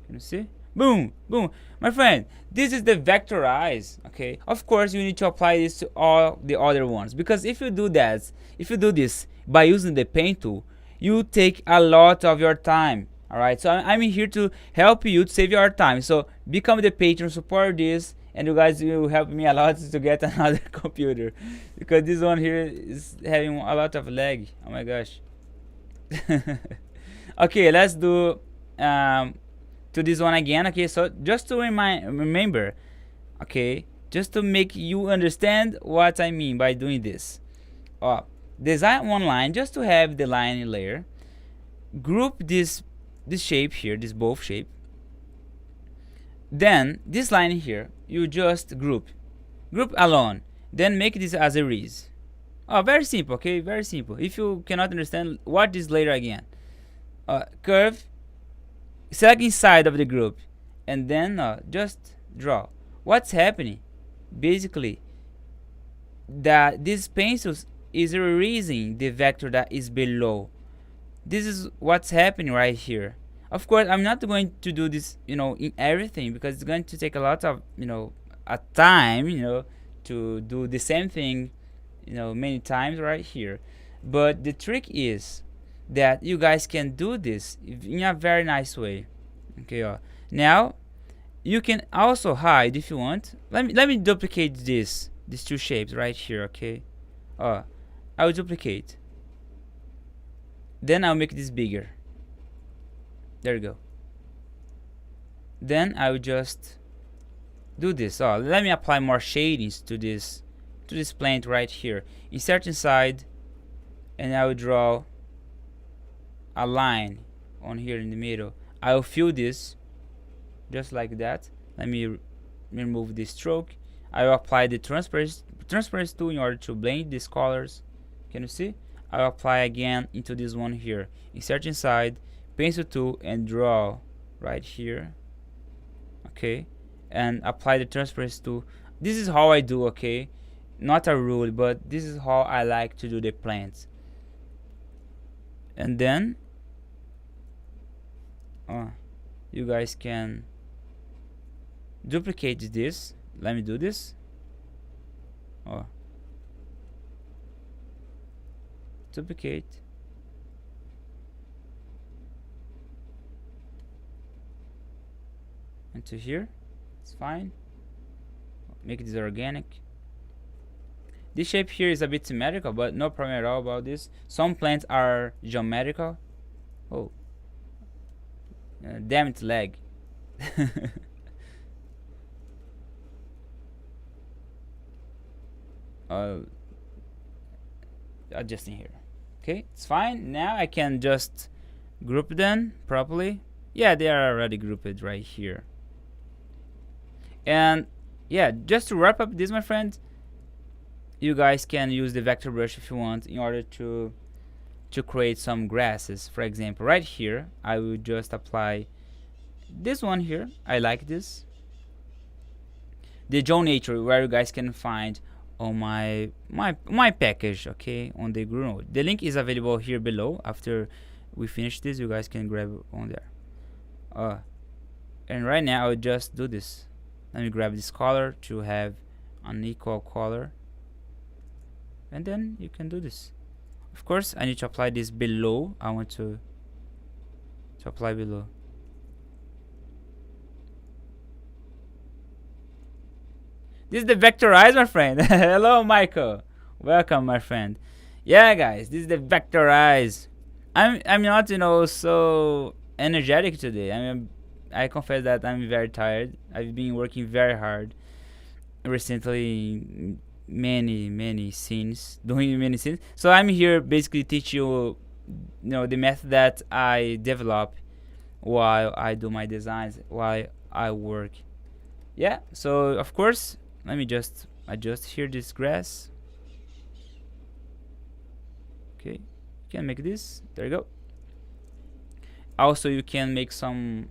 can you see? Boom, boom. My friend, this is the vectorize, okay? Of course, you need to apply this to all the other ones, because if you do that, if you do this by using the pen tool, you take a lot of your time, all right? So I'm here to help you to save your time. So become the patron, support this, and you guys will help me a lot to get another computer, because this one here is having a lot of lag. Oh my gosh. Okay, let's do to this one again. Okay, so just to remember, okay, just to make you understand what I mean by doing this. Design one line just to have the line layer. Group this shape here, this both shape. Then this line here, you just group alone. Then make this as erase. Very simple, okay, very simple. If you cannot understand, watch this later again. Curve, select inside of the group, and then just draw. What's happening? Basically, that these pencils is erasing the vector that is below. This is what's happening right here. Of course, I'm not going to do this, in everything, because it's going to take a lot of, a time, to do the same thing, many times right here. But the trick is that you guys can do this in a very nice way. Okay, now you can also hide if you want. Let me duplicate these two shapes right here. Okay, I will duplicate. Then I'll make this bigger. There you go. Then I will just do this. Let me apply more shadings to this plant right here. Insert inside, and I will draw a line on here in the middle. I will fill this just like that. Let me remove the stroke. I will apply the transparency tool in order to blend these colors. Can you see? I will apply again into this one here. Insert inside, pencil tool, and draw right here. Okay, and apply the transparency tool. This is how I do, okay? Not a rule, but this is how I like to do the plants. And then you guys can duplicate this. Let me do this. Duplicate. Into here. It's fine. Make this organic. This shape here is a bit symmetrical, but no problem at all about this. Some plants are geometrical. Damn it, lag. Adjusting here. Okay, it's fine. Now I can just group them properly. Yeah, they are already grouped right here. And yeah, just to wrap up this, my friend, you guys can use the vector brush if you want in order to create some grasses. For example, right here I will just apply This one here, I like this. The Joe Nature, where you guys can find on my package, okay, on the Groove node. The link is available here below. After we finish this, you guys can grab it on there. And right now I will just do this. Let me grab this color to have an equal color, and then you can do this. Of course, I need to apply this below. I want to apply below. This is the Vectorize, my friend. Hello, Michael. Welcome, my friend. Yeah, guys, this is the Vectorize. I'm not, so energetic today. I confess that I'm very tired. I've been working very hard recently, many scenes, doing many scenes. So I'm here basically teach you, the method that I develop while I do my designs, while I work. Yeah. So of course, let me just adjust here this grass. Okay, you can make this. There you go. Also, you can make some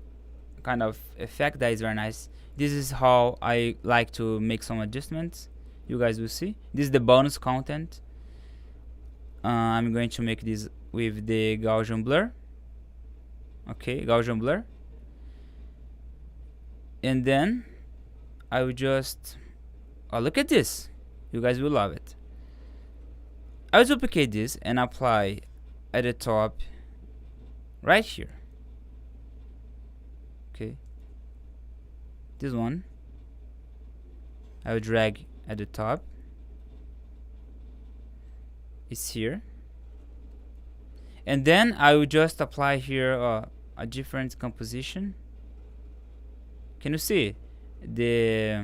kind of effect that is very nice. This is how I like to make some adjustments. You guys will see. This is the bonus content. I'm going to make this with the Gaussian blur. Okay, Gaussian blur. And then I will just, oh, look at this. You guys will love it. I will duplicate this and apply at the top right here. Okay, this one I will drag at the top. It's here, and then I will just apply here a different composition. Can you see this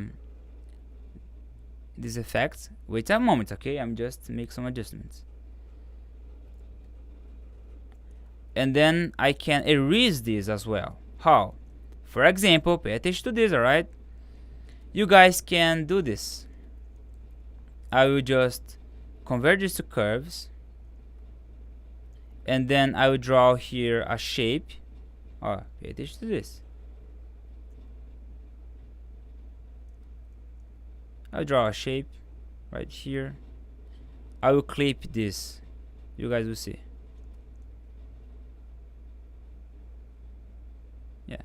effect? Wait a moment, okay? I'm just make some adjustments, and then I can erase this as well. How? For example, pay attention to this, alright? You guys can do this. I will just convert this to curves, and then I will draw here a shape. Oh, pay attention to this. I'll draw a shape right here. I will clip this. You guys will see. Yeah.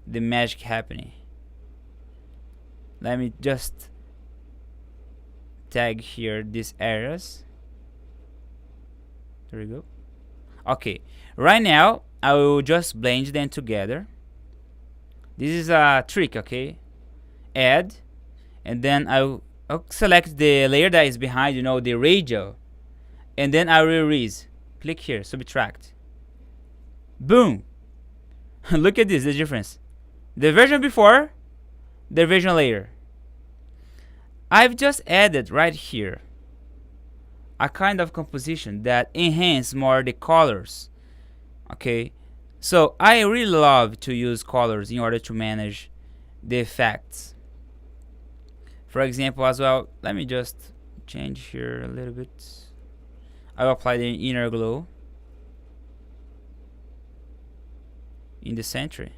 The magic happening. Let me just tag here these areas. There we go. Okay, right now I will just blend them together. This is a trick, okay? Add, and then I'll select the layer that is behind, the radial, and then I will erase. Click here, subtract. Boom! Look at this, the difference. The version before, the version later. I've just added right here a kind of composition that enhance more the colors. Okay, so I really love to use colors in order to manage the effects. For example, as well, let me just change here a little bit. I will apply the inner glow in the center,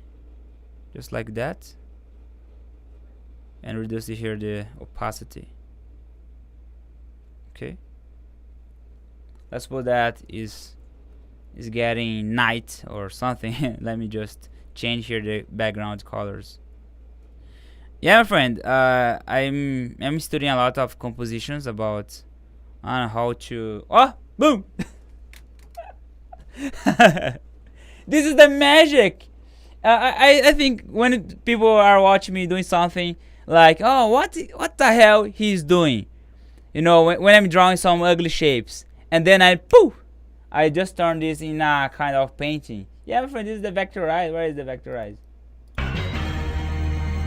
just like that, and reduce here the opacity. Okay, let's suppose that is getting night or something. Let me just change here the background colors. Yeah, my friend, I'm studying a lot of compositions about how to, oh, boom. This is the magic. I think when people are watching me doing something like, oh, what the hell he's doing, when I'm drawing some ugly shapes, and then I just turn this in a kind of painting. Yeah, my friend, this is the Vectorize. Where is the Vectorize?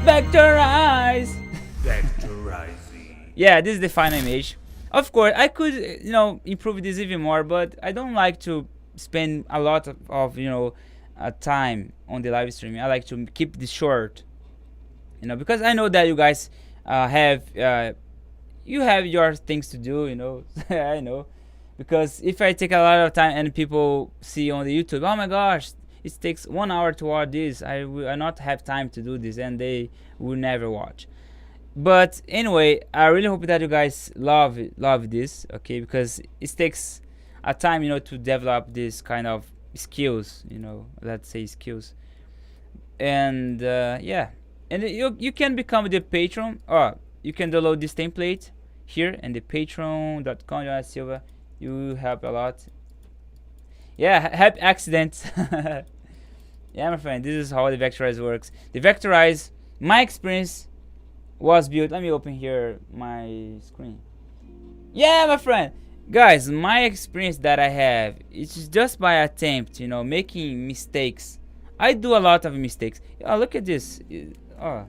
Vectorize! Vectorizing. Yeah, this is the final image. Of course, I could, improve this even more, but I don't like to spend a lot of time on the live stream. I like to keep this short, because I know that you guys have your things to do, I know. because if I take a lot of time and people see on the YouTube, oh my gosh, it takes 1 hour to watch this, I will not have time to do this, and they will never watch. But anyway, I really hope that you guys love this, okay, because it takes a time, to develop this kind of skills, let's say skills. And yeah, and you can become the patron, or you can download this template here in the patreon.com. Silva, you help a lot. Yeah, help accidents. Yeah, my friend, this is how the Vectorize works. The Vectorize, my experience was built. Let me open here my screen. Yeah, my friend, guys, my experience that I have, it's just by attempt, making mistakes. I do a lot of mistakes. Oh, look at this. Oh,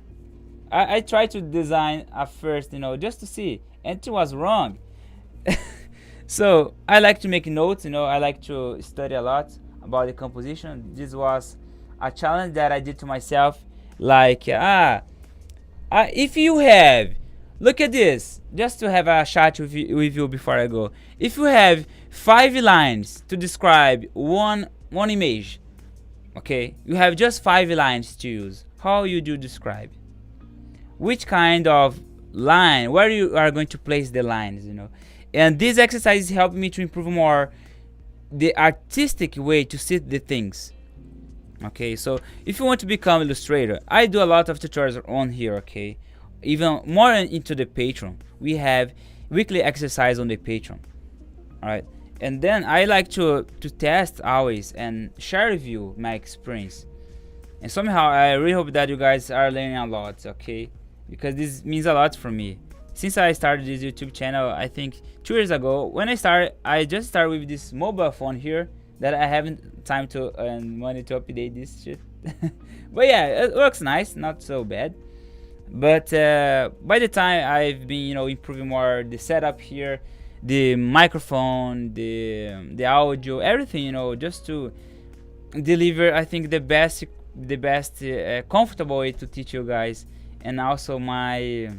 I tried to design at first, just to see, and it was wrong. So I like to make notes, I like to study a lot about the composition. This was a challenge that I did to myself. Like, if you have, look at this, just to have a chat with you before I go. If you have 5 lines to describe one image, okay, you have just 5 lines to use. How you do describe? Which kind of line? Where you are going to place the lines? And this exercise helped me to improve more the artistic way to see the things. Okay, so if you want to become illustrator, I do a lot of tutorials on here. Okay, even more into the Patreon. We have weekly exercise on the Patreon. All right, and then I like to test always and share with you my experience. And somehow I really hope that you guys are learning a lot. Okay, because this means a lot for me. Since I started this YouTube channel, I think 2 years ago, when I just started with this mobile phone here that I haven't time to and money to update this shit. But yeah, it works nice, not so bad. But by the time I've been, improving more the setup here, the microphone, the audio, everything, just to deliver, I think the best comfortable way to teach you guys. And also my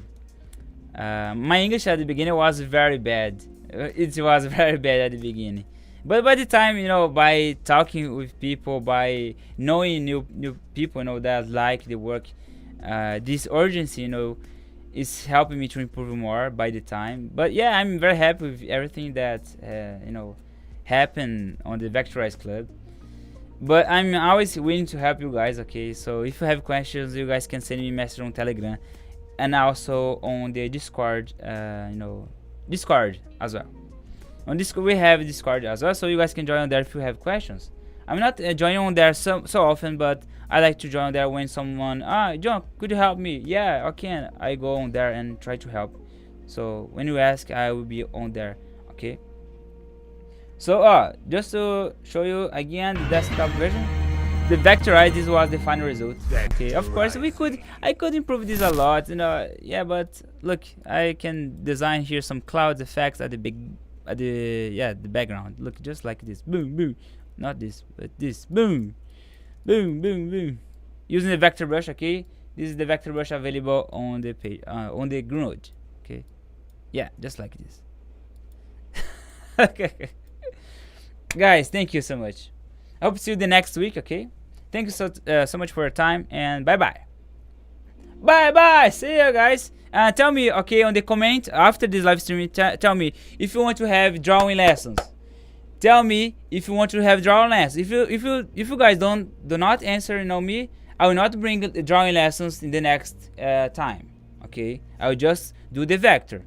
English at the beginning was very bad. It was very bad at the beginning, but by the time, by talking with people, by knowing new people, that like the work, this urgency, is helping me to improve more by the time. But yeah, I'm very happy with everything that happened on the Vectorize Club. But I'm always willing to help you guys. Okay, so if you have questions, you guys can send me a message on Telegram, and also on the Discord, Discord as well. On Discord we have Discord as well, so you guys can join on there if you have questions. I'm not joining on there so often, but I like to join on there when someone, John, could you help me? Yeah, I can. I go on there and try to help. So when you ask, I will be on there. Okay. So just to show you again the desktop version, the Vectorize, this was the final result. Okay, of course I could improve this a lot, yeah, but look, I can design here some clouds effects at the background. Look, just like this, boom boom, not this, but this, boom boom boom boom, using the vector brush. Okay, this is the vector brush available on the page, on the GNOD. Okay, yeah, just like this. Okay, guys, thank you so much. I hope to see you the next week. Okay, thank you so much for your time, and bye bye. See you guys. Tell me, okay, on the comment after this live stream, tell me if you want to have drawing lessons. Tell me if you want to have drawing lessons. If you guys do not answer, me, I will not bring the drawing lessons in the next time. Okay, I will just do the vector.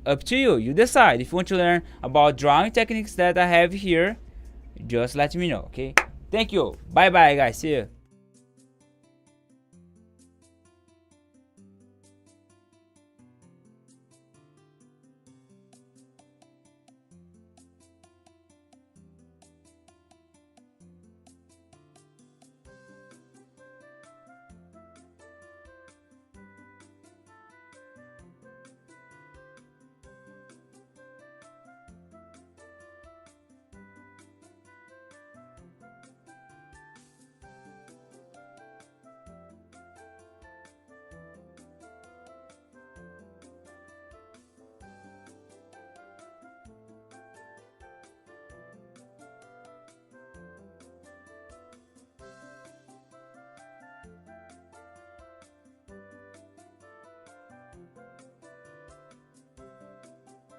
Up to you. You decide. If you want to learn about drawing techniques that I have here, just let me know. Okay, thank you. Bye bye, guys. See you.